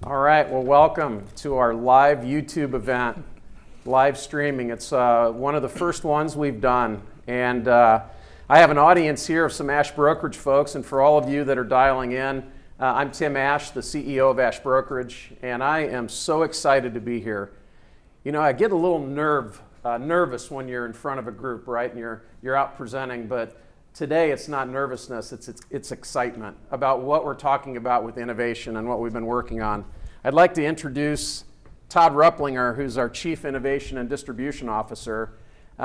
All right, well, welcome to our live YouTube event, live streaming. It's one of the first ones we've done, and I have an audience here of some Ash Brokerage folks, and for all of you that are dialing in, I'm Tim Ash, the CEO of Ash Brokerage, and I am so excited to be here. You know, I get a little nervous when you're in front of a group, right, and you're out presenting, but today it's not nervousness, it's excitement about what we're talking about with innovation and what we've been working on. I'd like to introduce Todd Rupplinger, who's our Chief Innovation and Distribution Officer.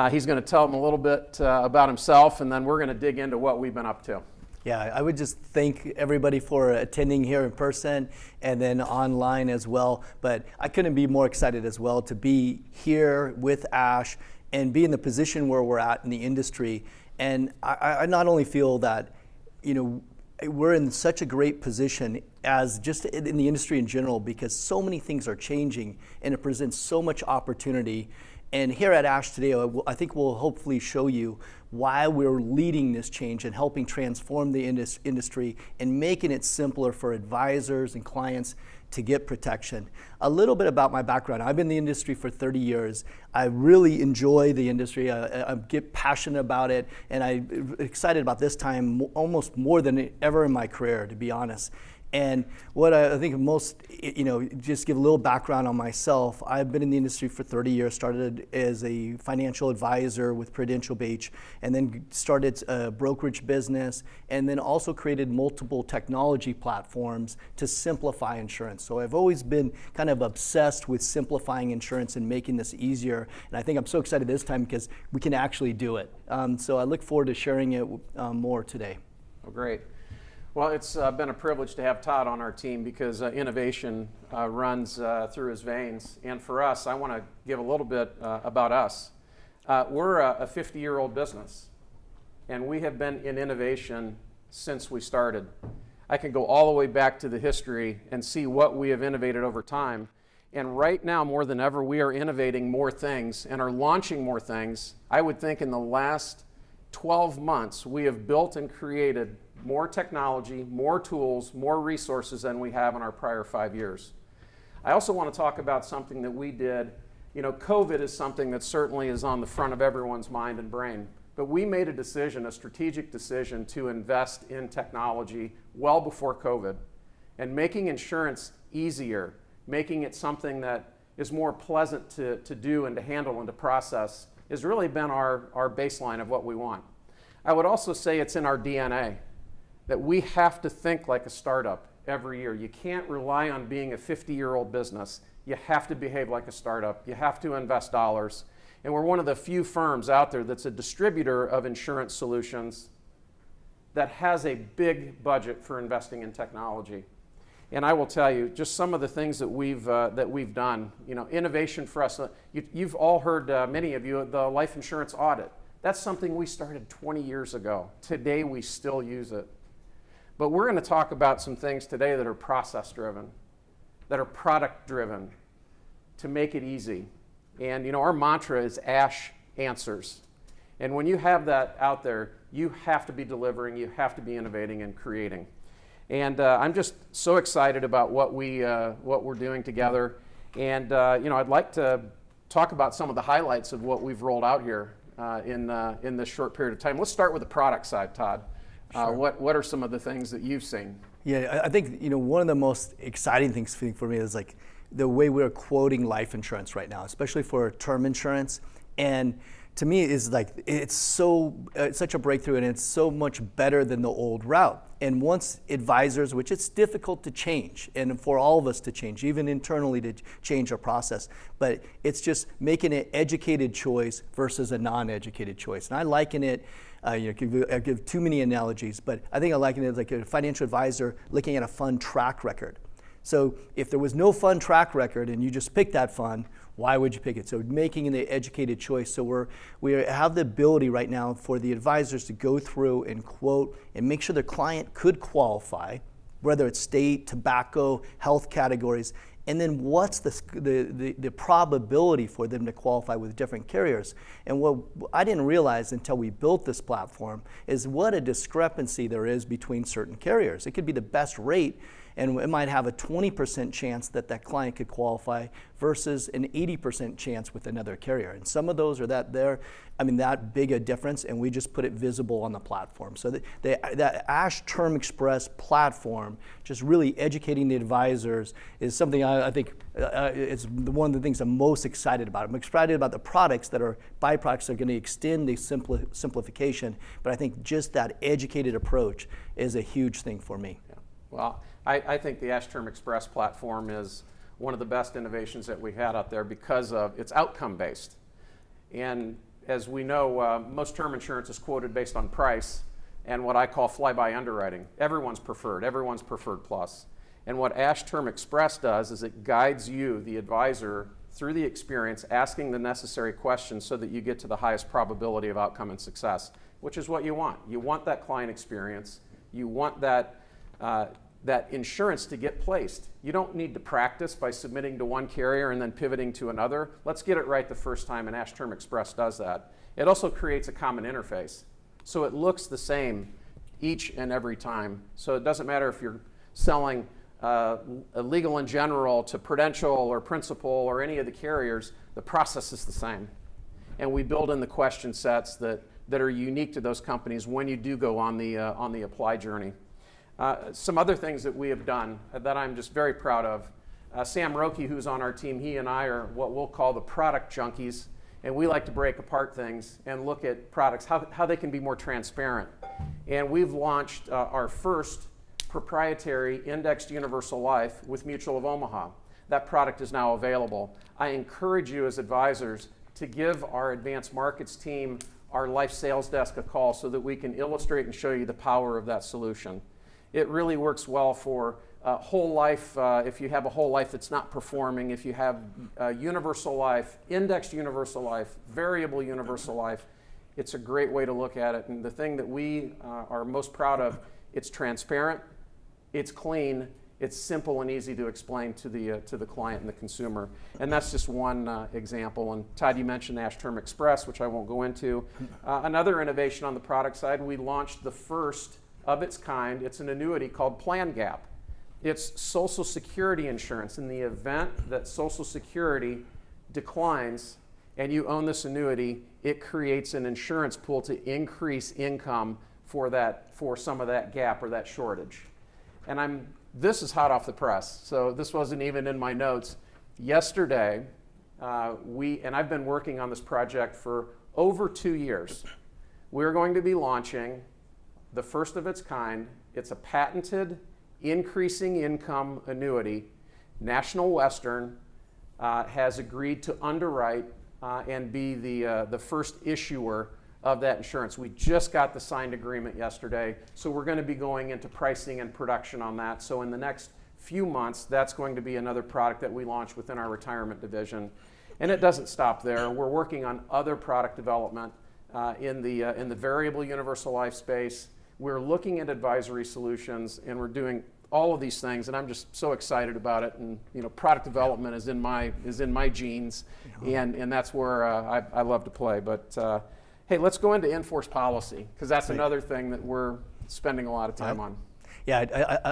He's going to tell them a little bit about himself, and then we're going to dig into what we've been up to. Yeah, I would just thank everybody for attending here in person and then online as well. But I couldn't be more excited as well to be here with Ash and be in the position where we're at in the industry. And I not only feel that, you know, we're in such a great position as just in the industry in general because so many things are changing and it presents so much opportunity. And here at Ash today, I think we'll hopefully show you why we're leading this change and helping transform the industry and making it simpler for advisors and clients to get protection. A little bit about my background. I've been in the industry for 30 years. I really enjoy the industry. I get passionate about it, and I'm excited about this time almost more than ever in my career, to be honest. And what I think most, you know, just give a little background on myself. I've been in the industry for 30 years, started as a financial advisor with Prudential Beach, and then started a brokerage business, and then also created multiple technology platforms to simplify insurance. So I've always been kind of obsessed with simplifying insurance and making this easier. And I think I'm so excited this time because we can actually do it. So I look forward to sharing it more today. Well, great. Well, it's been a privilege to have Todd on our team because innovation runs through his veins. And for us, I want to give a little bit about us. We're a 50-year-old business, and we have been in innovation since we started. I can go all the way back to the history and see what we have innovated over time. And right now, more than ever, we are innovating more things and are launching more things. I would think in the last 12 months, we have built and created more technology, more tools, more resources than we have in our prior 5 years. I also want to talk about something that we did. You know, COVID is something that certainly is on the front of everyone's mind and brain, but we made a decision, a strategic decision to invest in technology well before COVID and making insurance easier, making it something that is more pleasant to do and to handle and to process has really been our baseline of what we want. I would also say it's in our DNA that we have to think like a startup every year. You can't rely on being a 50-year-old business. You have to behave like a startup. You have to invest dollars. And we're one of the few firms out there that's a distributor of insurance solutions that has a big budget for investing in technology. And I will tell you, just some of the things that we've done. You know, innovation for us. You've all heard, many of you, the life insurance audit. That's something we started 20 years ago. Today, we still use it. But we're going to talk about some things today that are process-driven, that are product-driven, to make it easy. And you know, our mantra is Ash Answers. And when you have that out there, you have to be delivering, you have to be innovating and creating. And I'm just so excited about what we're doing together. And you know, I'd like to talk about some of the highlights of what we've rolled out here in this short period of time. Let's start with the product side, Todd. Sure. What are some of the things that you've seen? Yeah, I think, you know, one of the most exciting things for me is like the way we're quoting life insurance right now, especially for term insurance. And to me, is like it's such a breakthrough, and it's so much better than the old route. And once advisors, which it's difficult to change, and for all of us to change, even internally to change our process, but it's just making an educated choice versus a non-educated choice. And I liken it. I give too many analogies, but I think I liken it like a financial advisor looking at a fund track record. So if there was no fund track record and you just picked that fund, why would you pick it? So making an educated choice. So we have the ability right now for the advisors to go through and quote and make sure their client could qualify, whether it's state, tobacco, health categories, and then what's the probability for them to qualify with different carriers. And what I didn't realize until we built this platform is what a discrepancy there is between certain carriers. It could be the best rate, And it might have a 20% chance that that client could qualify versus an 80% chance with another carrier. And some of those are that big a difference, and we just put it visible on the platform. So that ASH Term Express platform, just really educating the advisors, is something I think it's one of the things I'm most excited about. I'm excited about the products that are byproducts that are going to extend the simplification, but I think just that educated approach is a huge thing for me. Yeah. Well, I think the ASH Term Express platform is one of the best innovations that we had out there because of it's outcome based. And as we know, most term insurance is quoted based on price and what I call fly-by underwriting. Everyone's preferred plus. And what ASH Term Express does is it guides you, the advisor, through the experience, asking the necessary questions so that you get to the highest probability of outcome and success, which is what you want. You want that client experience. You want that insurance to get placed. You don't need to practice by submitting to one carrier and then pivoting to another. Let's get it right the first time, and ASH Term Express does that. It also creates a common interface. So it looks the same each and every time. So it doesn't matter if you're selling legal in general to Prudential or Principal or any of the carriers, the process is the same. And we build in the question sets that are unique to those companies when you do go on the apply journey. Some other things that we have done that I'm just very proud of. Sam Roki, who's on our team, he and I are what we'll call the product junkies, and we like to break apart things and look at products, how they can be more transparent. And we've launched our first proprietary indexed universal life with Mutual of Omaha. That product is now available. I encourage you as advisors to give our advanced markets team, our life sales desk, a call so that we can illustrate and show you the power of that solution. It really works well for whole life, if you have a whole life that's not performing, if you have universal life, indexed universal life, variable universal life. It's a great way to look at it. And the thing that we are most proud of, it's transparent, it's clean, it's simple and easy to explain to the client and the consumer. And that's just one example. And Todd, you mentioned ASH Term Express, which I won't go into. Another innovation on the product side, we launched the first of its kind. It's an annuity called Plan Gap. It's Social Security insurance. In the event that Social Security declines and you own this annuity, it creates an insurance pool to increase income for some of that gap or that shortage. And this is hot off the press, so this wasn't even in my notes. Yesterday, and I've been working on this project for over 2 years. We're going to be launching the first of its kind. It's a patented increasing income annuity. National Western has agreed to underwrite and be the first issuer of that insurance. We just got the signed agreement yesterday, so we're going to be going into pricing and production on that. So in the next few months, that's going to be another product that we launch within our retirement division. And it doesn't stop there. We're working on other product development in the variable universal life space. We're looking at advisory solutions, and we're doing all of these things, and I'm just so excited about it. And product development is in my genes, and that's where I love to play. But hey, let's go into Inforce Policy, because that's another thing that we're spending a lot of time on. Yeah,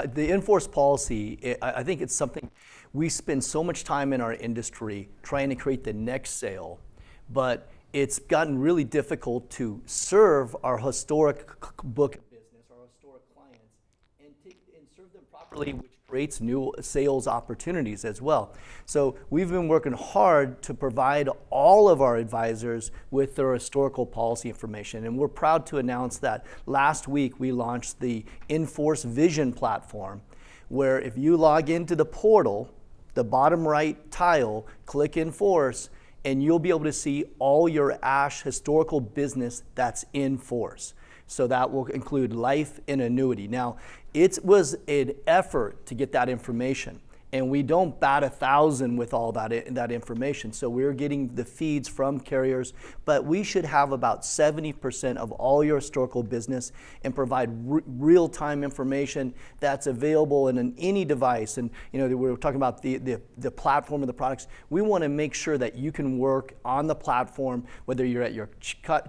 the Inforce Policy, I think it's something we spend so much time in our industry trying to create the next sale, but it's gotten really difficult to serve our historic book of business, our historic clients, and serve them properly, which creates new sales opportunities as well. So we've been working hard to provide all of our advisors with their historical policy information, and we're proud to announce that last week we launched the Inforce Vision platform, where if you log into the portal, the bottom right tile, click Inforce, and you'll be able to see all your ASH historical business that's in force. So that will include life and annuity. Now, it was an effort to get that information, and we don't bat 1,000 with all that information. So we're getting the feeds from carriers, but we should have about 70% of all your historical business and provide real-time information that's available in any device. And we were talking about the platform of the products. We want to make sure that you can work on the platform, whether you're at your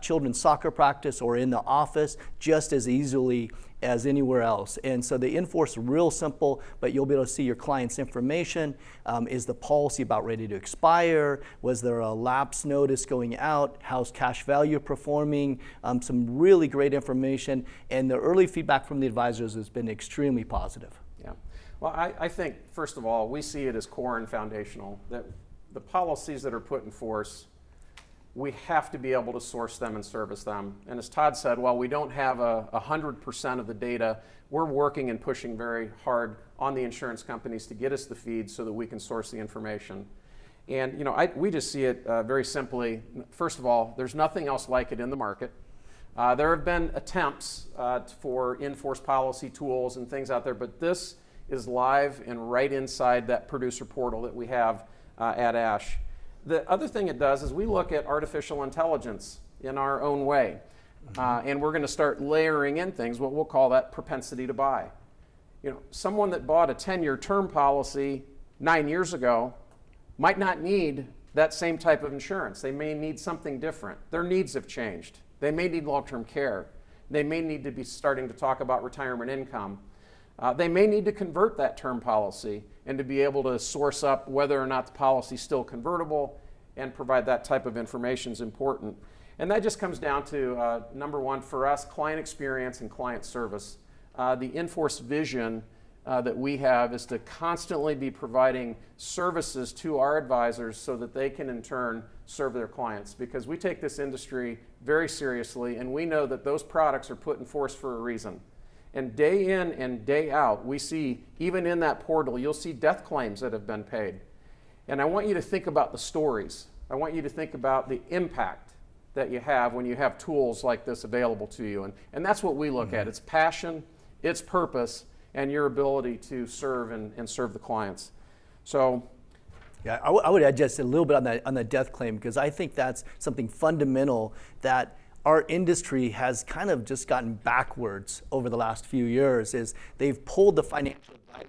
children's soccer practice or in the office, just as easily as anywhere else. And so the Inforce real simple, but you'll be able to see your client's information. Is the policy about ready to expire? Was there a lapse notice going out? How's cash value performing? Some really great information. And the early feedback from the advisors has been extremely positive. Yeah. Well, I think, first of all, we see it as core and foundational, that the policies that are put in force, we have to be able to source them and service them. And as Todd said, while we don't have 100% of the data, we're working and pushing very hard on the insurance companies to get us the feed so that we can source the information. And we just see it very simply. First of all, there's nothing else like it in the market. There have been attempts for Inforce Policy tools and things out there, but this is live and right inside that producer portal that we have at ASH. The other thing it does is we look at artificial intelligence in our own way, and we're going to start layering in things, what we'll call that propensity to buy. Someone that bought a 10-year term policy 9 years ago might not need that same type of insurance. They may need something different. Their needs have changed. They may need long-term care. They may need to be starting to talk about retirement income. They may need to convert that term policy and to be able to source up whether or not the policy is still convertible and provide that type of information is important. And that just comes down to, number one, for us, client experience and client service. The Inforce vision that we have is to constantly be providing services to our advisors so that they can in turn serve their clients, because we take this industry very seriously and we know that those products are put in force for a reason. And day in and day out, we see, even in that portal, you'll see death claims that have been paid. And I want you to think about the stories. I want you to think about the impact that you have when you have tools like this available to you. And that's what we look at. It's passion, it's purpose, and your ability to serve and serve the clients. So, yeah, I would add just a little bit on the death claim, because I think that's something fundamental that our industry has kind of just gotten backwards over the last few years. Is they've pulled the financial advisor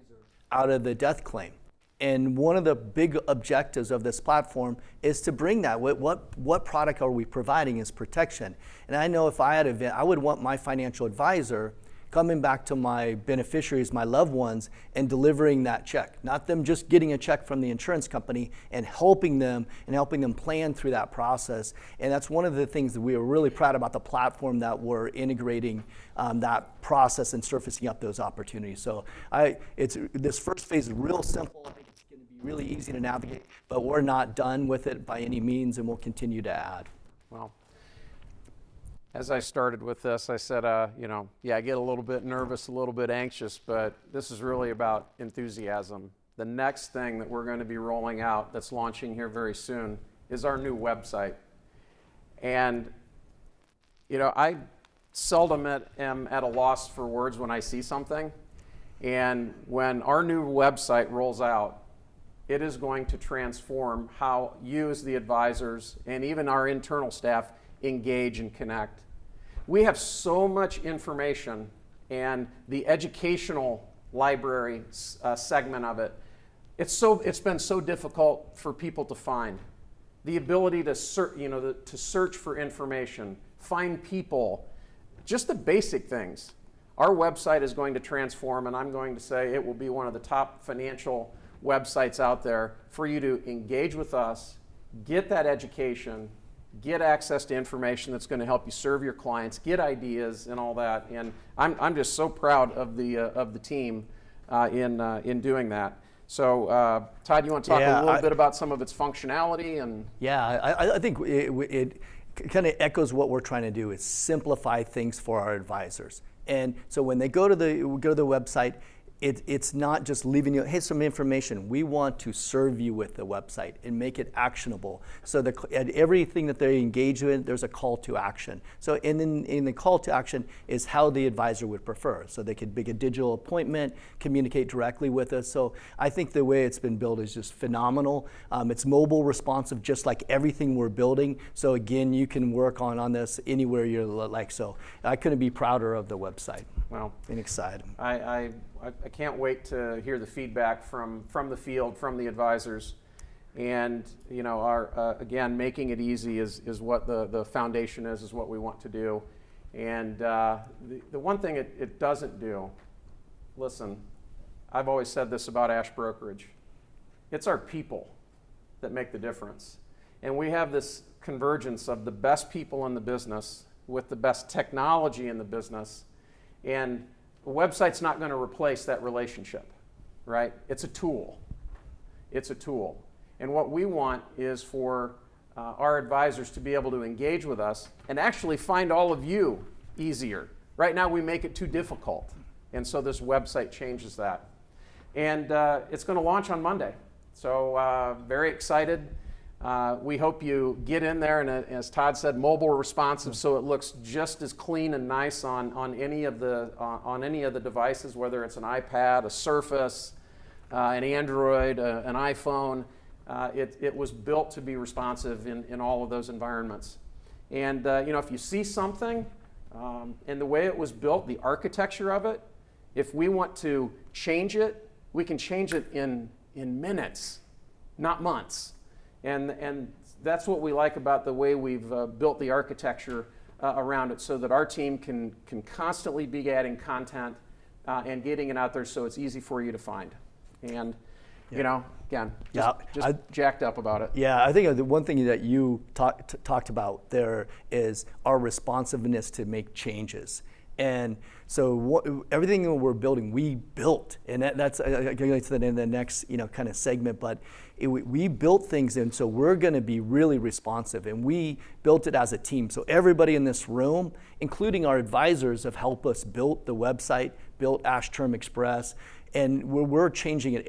out of the death claim. And one of the big objectives of this platform is to bring that. What product are we providing as protection? And I know if I had I would want my financial advisor coming back to my beneficiaries, my loved ones, and delivering that check. Not them just getting a check from the insurance company and helping them plan through that process. And that's one of the things that we are really proud about the platform, that we're integrating that process and surfacing up those opportunities. So this first phase is real simple. I think it's going to be really easy to navigate, but we're not done with it by any means, and we'll continue to add. Well, as I started with this, I said, I get a little bit nervous, a little bit anxious, but this is really about enthusiasm. The next thing that we're going to be rolling out that's launching here very soon is our new website. And, I seldom am at a loss for words when I see something. And when our new website rolls out, it is going to transform how you as the advisors and even our internal staff engage and connect. We have so much information, and the educational library segment of it, it's been so difficult for people to find. The ability to search for information, find people, just the basic things. Our website is going to transform, and I'm going to say it will be one of the top financial websites out there for you to engage with us, get that education, get access to information that's going to help you serve your clients, get ideas and all that. And I'm just so proud of the team in doing that. So Todd, you want to talk a little bit about some of its functionality? And yeah, I think it kind of echoes what we're trying to do, is simplify things for our advisors. And so when they go to the website, it's not just leaving you, hey, some information. We want to serve you with the website and make it actionable. So at everything that they engage in, there's a call to action. So in the call to action is how the advisor would prefer. So they could make a digital appointment, communicate directly with us. So I think the way it's been built is just phenomenal. It's mobile responsive, just like everything we're building. So again, you can work on this anywhere you like. So I couldn't be prouder of the website. Well, and excited. I can't wait to hear the feedback from the field, from the advisors. And again, making it easy is what the foundation is what we want to do. And the one thing it doesn't do, listen, I've always said this about Ash Brokerage. It's our people that make the difference. And we have this convergence of the best people in the business with the best technology in the business. And the website's not going to replace that relationship, right? It's a tool. It's a tool. And what we want is for our advisors to be able to engage with us and actually find all of you easier. Right now we make it too difficult. And so this website changes that. And it's going to launch on Monday. So very excited. We hope you get in there, and as Todd said, mobile responsive, so it looks just as clean and nice on any of the devices, whether it's an iPad, a Surface, an Android, an iPhone. It was built to be responsive in all of those environments. And if you see something, and the way it was built, the architecture of it, if we want to change it, we can change it in minutes, not months. And that's what we like about the way we've built the architecture around it, so that our team can constantly be adding content and getting it out there so it's easy for you to find. And again, just jacked up about it. Yeah, I think the one thing that you talked about there is our responsiveness to make changes. And so everything that we're building, we built, and that's I'll get to that in the next kind of segment. But we built things, and so we're going to be really responsive. And we built it as a team. So everybody in this room, including our advisors, have helped us build the website, built Ash Term Express, and we're changing it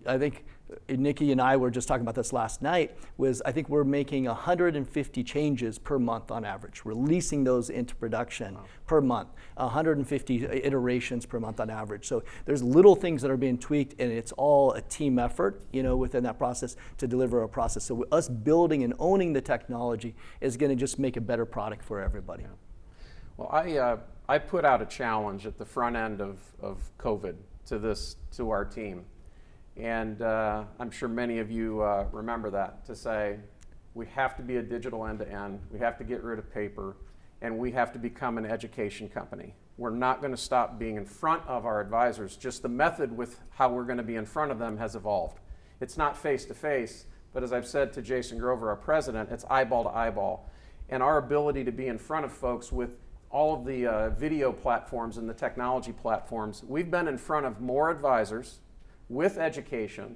I think Nikki and I were just talking about this last night, I think we're making 150 changes per month on average, releasing those into production per month, 150 iterations per month on average. So there's little things that are being tweaked, and it's all a team effort, within that process to deliver a process. So us building and owning the technology is going to just make a better product for everybody. Yeah. Well, I put out a challenge at the front end of COVID to our team. And I'm sure many of you remember that, to say we have to be a digital end-to-end, we have to get rid of paper, and we have to become an education company. We're not going to stop being in front of our advisors, just the method with how we're going to be in front of them has evolved. It's not face-to-face, but as I've said to Jason Grover, our president, it's eyeball to eyeball. And our ability to be in front of folks with all of the video platforms and the technology platforms, we've been in front of more advisors with education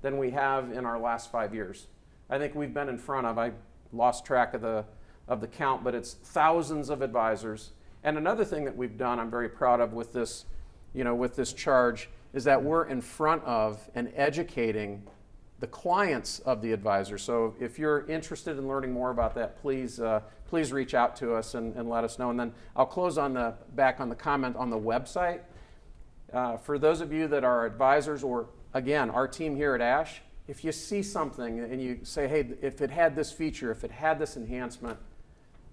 than we have in our last 5 years. I think we've been in front of, I lost track of the count, but it's thousands of advisors. And another thing that we've done, I'm very proud of with this, with this charge, is that we're in front of and educating the clients of the advisor. So if you're interested in learning more about that, please reach out to us and let us know. And then I'll close back on the comment on the website. For those of you that are advisors, or again, our team here at Ash, if you see something and you say, hey, if it had this feature, if it had this enhancement,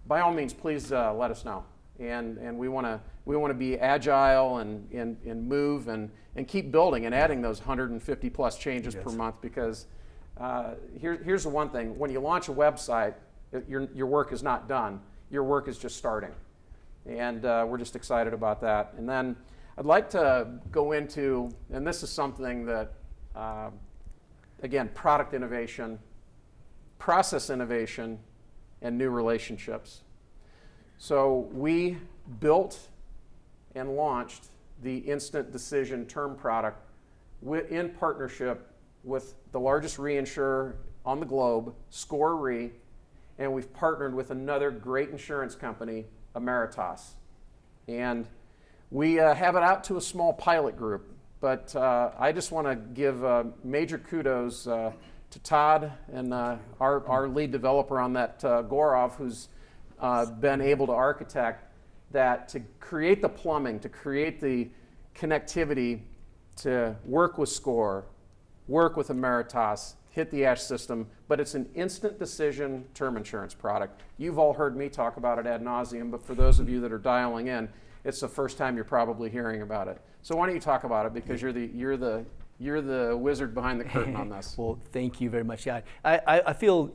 by all means, please let us know. And we want to be agile and move and keep building and adding those 150 plus changes per month, because here's the one thing: when you launch a website, your work is not done. Your work is just starting, and we're just excited about that. And then I'd like to go into, and this is something that, again, product innovation, process innovation, and new relationships. So we built and launched the Instant Decision term product in partnership with the largest reinsurer on the globe, SCOR Re, and we've partnered with another great insurance company, Ameritas. And we have it out to a small pilot group, but I just want to give major kudos to Todd and our lead developer on that, Gorov, who's been able to architect that, to create the plumbing, to create the connectivity, to work with SCOR, work with Ameritas, hit the Ash system, but it's an instant decision term insurance product. You've all heard me talk about it ad nauseum, but for those of you that are dialing in, it's the first time you're probably hearing about it. So why don't you talk about it, because you're the wizard behind the curtain on this. Well, thank you very much. Yeah, I feel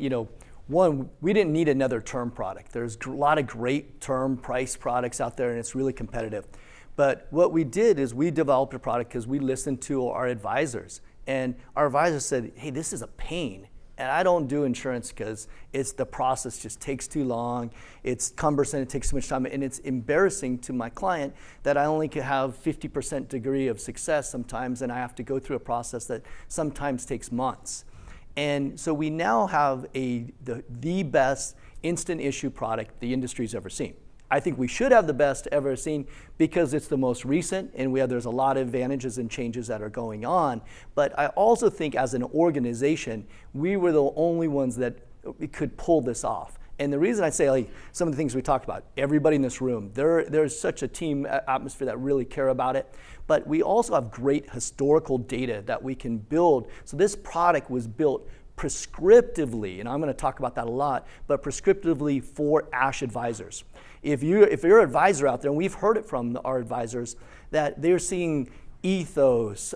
one, we didn't need another term product. There's a lot of great term price products out there, and it's really competitive. But what we did is we developed a product because we listened to our advisors. And our advisors said, hey, this is a pain. And I don't do insurance because the process just takes too long, it's cumbersome, it takes too much time, and it's embarrassing to my client that I only can have 50% degree of success sometimes, and I have to go through a process that sometimes takes months. And so we now have the best instant issue product the industry's ever seen. I think we should have the best ever seen because it's the most recent, and there's a lot of advantages and changes that are going on. But I also think as an organization, we were the only ones that could pull this off. And the reason I say, like, some of the things we talked about, everybody in this room, there's such a team atmosphere that really care about it. But we also have great historical data that we can build. So this product was built prescriptively, and I'm going to talk about that a lot, but prescriptively for ASH advisors. If you're an advisor out there, and we've heard it from our advisors, that they're seeing Ethos,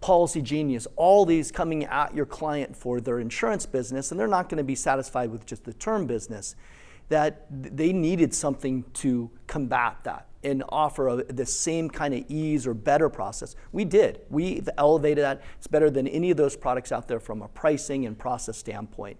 Policy Genius, all these coming at your client for their insurance business, and they're not going to be satisfied with just the term business, that they needed something to combat that and offer the same kind of ease or better process. We did. We've elevated that. It's better than any of those products out there from a pricing and process standpoint.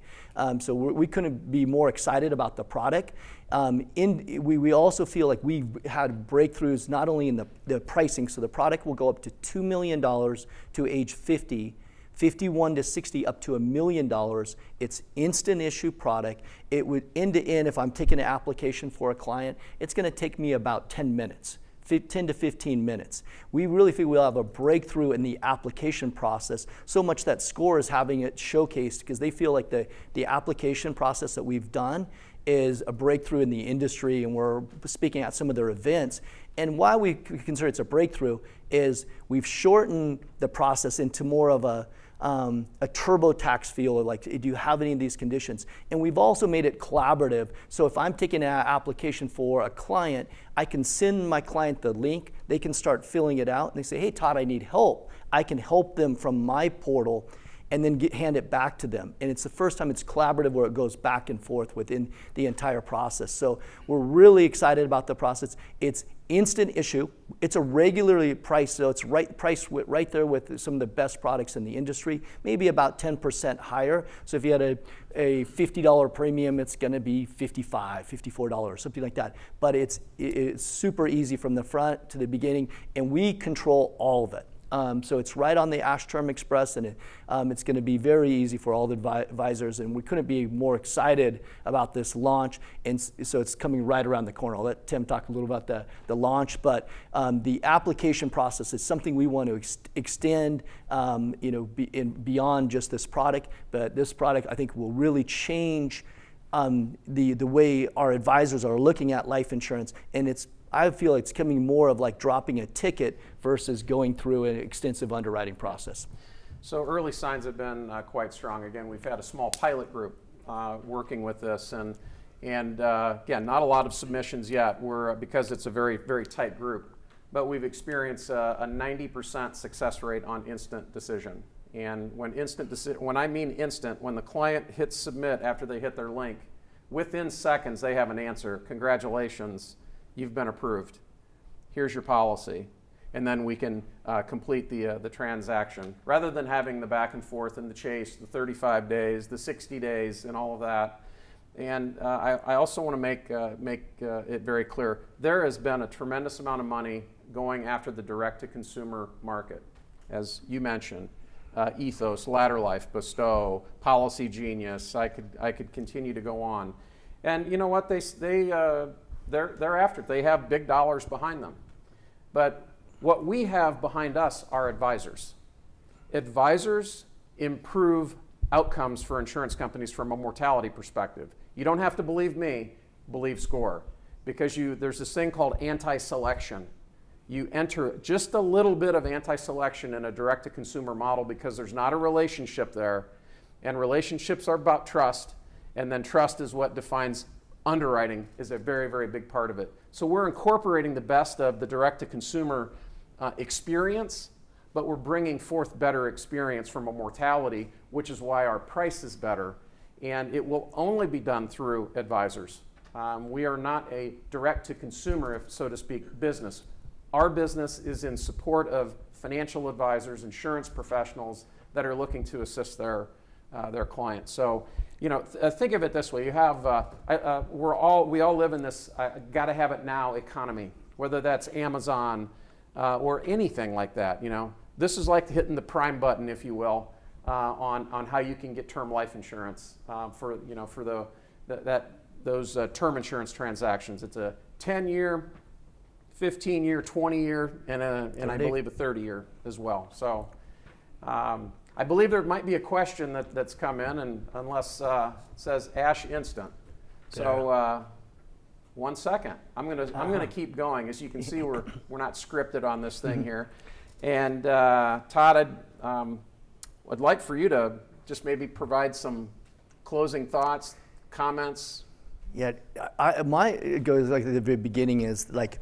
So we couldn't be more excited about the product. We also feel like we've had breakthroughs not only in the pricing, so the product will go up to $2 million to age 50, 51 to 60, up to $1 million. It's instant issue product. It would end to end, if I'm taking an application for a client, it's going to take me about 10 minutes. 10 to 15 minutes. We really feel we'll have a breakthrough in the application process, so much that SCORE is having it showcased because they feel like the application process that we've done is a breakthrough in the industry, and we're speaking at some of their events. And why we consider it's a breakthrough is we've shortened the process into more of a TurboTax feel, like, do you have any of these conditions? And we've also made it collaborative. So if I'm taking an application for a client, I can send my client the link. They can start filling it out. And they say, hey, Todd, I need help. I can help them from my portal and then hand it back to them. And it's the first time it's collaborative where it goes back and forth within the entire process. So we're really excited about the process. It's instant issue. It's a regularly priced, so it's priced right there with some of the best products in the industry, maybe about 10% higher. So if you had a $50 premium, it's going to be $55, $54, something like that. But it's super easy from the front to the beginning, and we control all of it. So it's right on the ASH Term Express, and it's going to be very easy for all the advisors, and we couldn't be more excited about this launch. And so it's coming right around the corner. I'll let Tim talk a little about the launch, but the application process is something we want to extend, beyond just this product. But this product, I think, will really change the way our advisors are looking at life insurance, and I feel it's coming more of like dropping a ticket versus going through an extensive underwriting process. So early signs have been quite strong. Again, we've had a small pilot group working with this, and again, not a lot of submissions yet. Because it's a very, very tight group, but we've experienced a 90% success rate on instant decision. And when I mean instant, when the client hits submit after they hit their link, within seconds they have an answer. Congratulations. You've been approved. Here's your policy. And then we can complete the transaction. Rather than having the back and forth and the chase, the 35 days, the 60 days, and all of that. And I also want to make it very clear, there has been a tremendous amount of money going after the direct-to-consumer market. As you mentioned, Ethos, Ladder Life, Bestow, Policy Genius, I could continue to go on. And you know what, they're after it. They have big dollars behind them. But what we have behind us are advisors. Advisors improve outcomes for insurance companies from a mortality perspective. You don't have to believe me, believe SCORE. Because there's this thing called anti-selection. You enter just a little bit of anti-selection in a direct-to-consumer model because there's not a relationship there. And relationships are about trust. And then trust is what defines underwriting, is a very, very big part of it. So we're incorporating the best of the direct-to-consumer experience, but we're bringing forth better experience from a mortality, which is why our price is better. and it will only be done through advisors. We are not a direct-to-consumer, so to speak, business. Our business is in support of financial advisors, insurance professionals that are looking to assist their clients. So, think of it this way: you have we all live in this "gotta have it now" economy. Whether that's Amazon or anything like that, this is like hitting the prime button, if you will, on how you can get term life insurance for those term insurance transactions. It's a 10-year, 15-year, 20-year, and I believe a 30-year as well. So I believe there might be a question that's come in, and unless it says Ash Instant. So 1 second. I'm gonna keep going. As you can see, we're not scripted on this thing here. And Todd, I'd like for you to just maybe provide some closing thoughts, comments. Yeah, it goes like the very beginning is like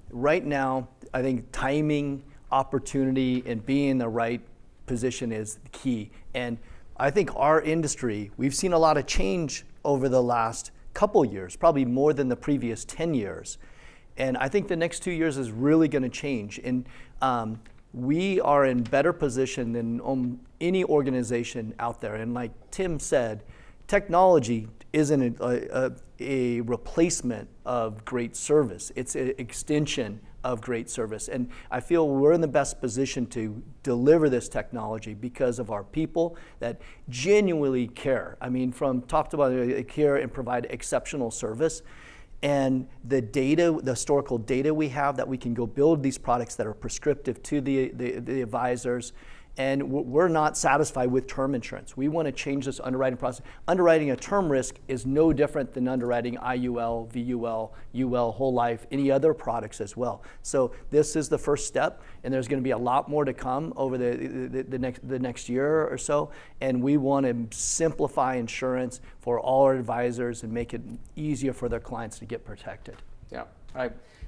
right now, I think timing, opportunity, and being in the right position is the key. And I think our industry, we've seen a lot of change over the last couple years, probably more than the previous 10 years. And I think the next 2 years is really going to change. And we are in better position than any organization out there. And like Tim said, technology isn't a replacement of great service. It's an extension of great service. And I feel we're in the best position to deliver this technology because of our people that genuinely care. I mean, from top to bottom, care and provide exceptional service. And the data, the historical data we have that we can go build these products that are prescriptive to the advisors. And we're not satisfied with term insurance. We want to change this underwriting process. Underwriting a term risk is no different than underwriting IUL, VUL, UL, whole life, any other products as well. So this is the first step, and there's going to be a lot more to come over the next year or so. And we want to simplify insurance for all our advisors and make it easier for their clients to get protected. Yeah,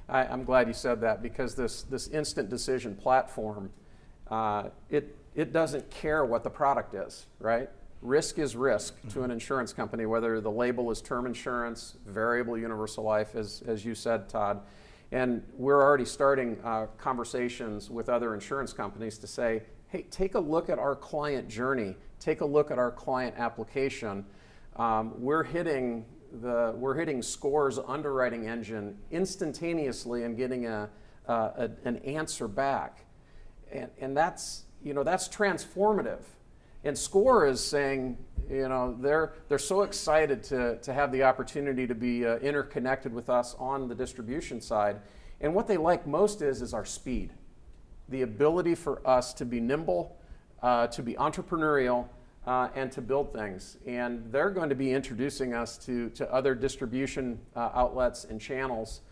I'm glad you said that, because this instant decision platform, it doesn't care what the product is, right? Risk is risk to an insurance company, whether the label is term insurance, variable universal life, as you said, Todd. And we're already starting conversations with other insurance companies to say, hey, take a look at our client journey, take a look at our client application. We're hitting SCOR's underwriting engine instantaneously and getting an answer back. And that's transformative. And SCOR is saying, they're so excited to have the opportunity to be interconnected with us on the distribution side. And what they like most is our speed, the ability for us to be nimble, to be entrepreneurial, and to build things. And they're going to be introducing us to other distribution outlets and channels.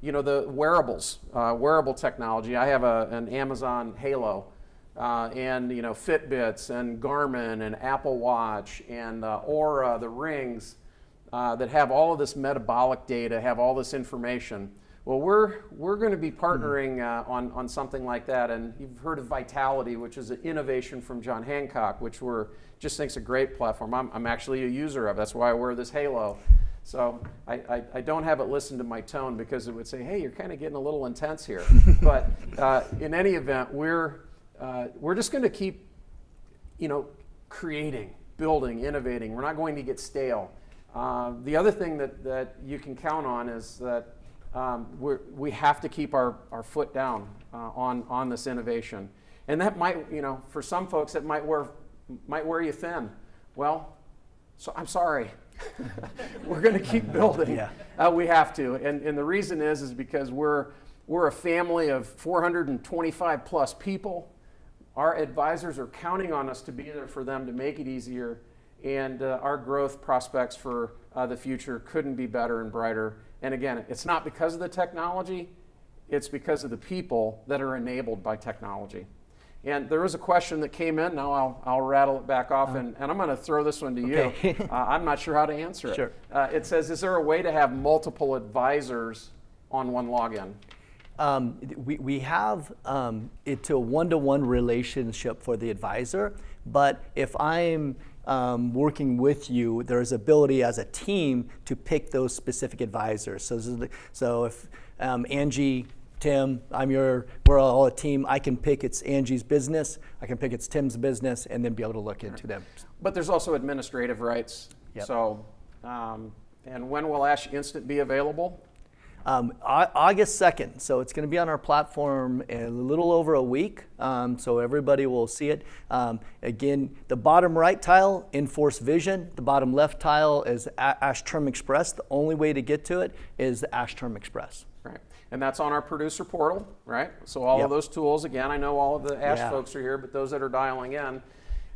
The wearables, wearable technology. I have an Amazon Halo, and Fitbits and Garmin and Apple Watch and Aura, the rings that have all of this metabolic data, have all this information. Well, we're going to be partnering on something like that. And you've heard of Vitality, which is an innovation from John Hancock, which just thinks a great platform. I'm actually a user of. That's why I wear this Halo. So I don't have it listed to my tone because it would say, hey, you're kind of getting a little intense here. But in any event, we're just going to keep, creating, building, innovating. We're not going to get stale. The other thing that you can count on is that we have to keep our foot down on this innovation. And that might, for some folks, it might wear you thin. Well, so I'm sorry. We're going to keep building. Yeah. We have to, and the reason is because we're a family of 425 plus people. Our advisors are counting on us to be there for them to make it easier, and our growth prospects for the future couldn't be better and brighter. And again, it's not because of the technology, it's because of the people that are enabled by technology. And there was a question that came in. Now I'll rattle it back off, and I'm going to throw this one to you. Okay. I'm not sure how to answer it. Sure. It says, is there a way to have multiple advisors on one login? We have it to a one-to-one relationship for the advisor, but if I'm working with you, there's ability as a team to pick those specific advisors. So if Angie, Tim, we're all a team, I can pick it's Angie's business, I can pick it's Tim's business, and then be able to look into them. But there's also administrative rights. Yep. So, and when will Ash Instant be available? August 2nd, so it's going to be on our platform in a little over a week, so everybody will see it. Again, the bottom right tile, Inforce Vision. The bottom left tile is Ash Term Express. The only way to get to it is the Ash Term Express. Right, and that's on our producer portal, right? So all of those tools, again, I know all of the Ash folks are here, but those that are dialing in,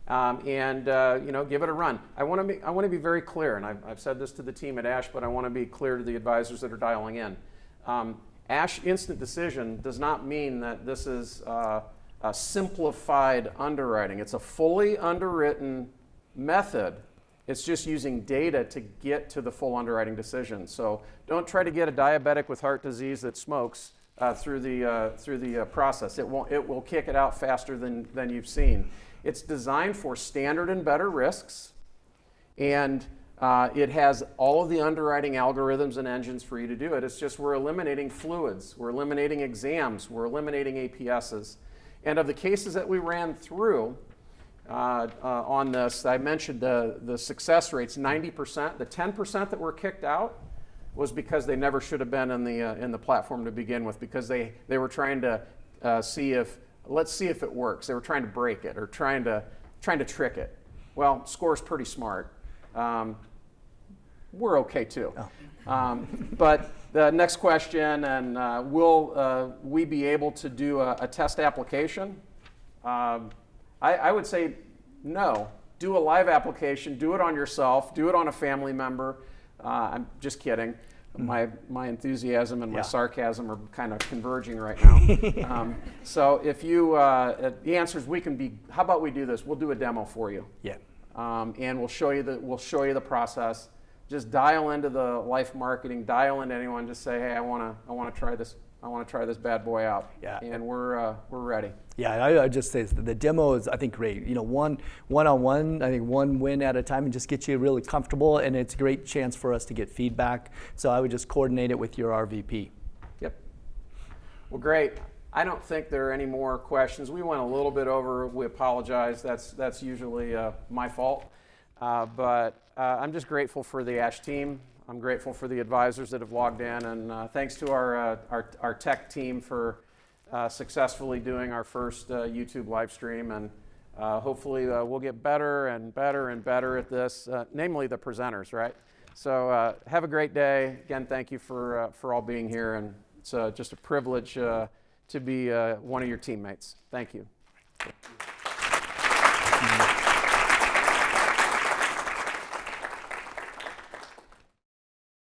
give it a run. I want to be very clear, and I've said this to the team at Ash, but I want to be clear to the advisors that are dialing in. Ash Instant Decision does not mean that this is a simplified underwriting. It's a fully underwritten method. It's just using data to get to the full underwriting decision. So don't try to get a diabetic with heart disease that smokes through the process. It will kick it out faster than you've seen. It's designed for standard and better risks, and it has all of the underwriting algorithms and engines for you to do it. It's just we're eliminating fluids, we're eliminating exams, we're eliminating APSs. And of the cases that we ran through on this, I mentioned the success rates, 90%. The 10% that were kicked out was because they never should have been in the platform to begin with, because they were trying to let's see if it works. They were trying to break it or trying to trick it. Well, Score's pretty smart. We're okay too. But the next question, and will we be able to do a test application? I would say no. Do a live application. Do it on yourself. Do it on a family member. I'm just kidding. My enthusiasm and my sarcasm are kind of converging right now. So if you, the answer is how about we do this? We'll do a demo for you. Yeah. And we'll show you the process. Just dial into the life marketing, dial into anyone, just say, hey, I want to try this. I want to try this bad boy out. Yeah. And we're ready. Yeah, I just say the demo is, I think, great. One-on-one, I think one win at a time and just get you really comfortable, and it's a great chance for us to get feedback. So I would just coordinate it with your RVP. Yep. Well, great. I don't think there are any more questions. We went a little bit over. We apologize. That's usually my fault. But I'm just grateful for the Ash team. I'm grateful for the advisors that have logged in, and thanks to our tech team for successfully doing our first YouTube live stream, and hopefully we'll get better and better and better at this, namely the presenters, right? So have a great day. Again, thank you for all being here, and it's just a privilege to be one of your teammates. Thank you.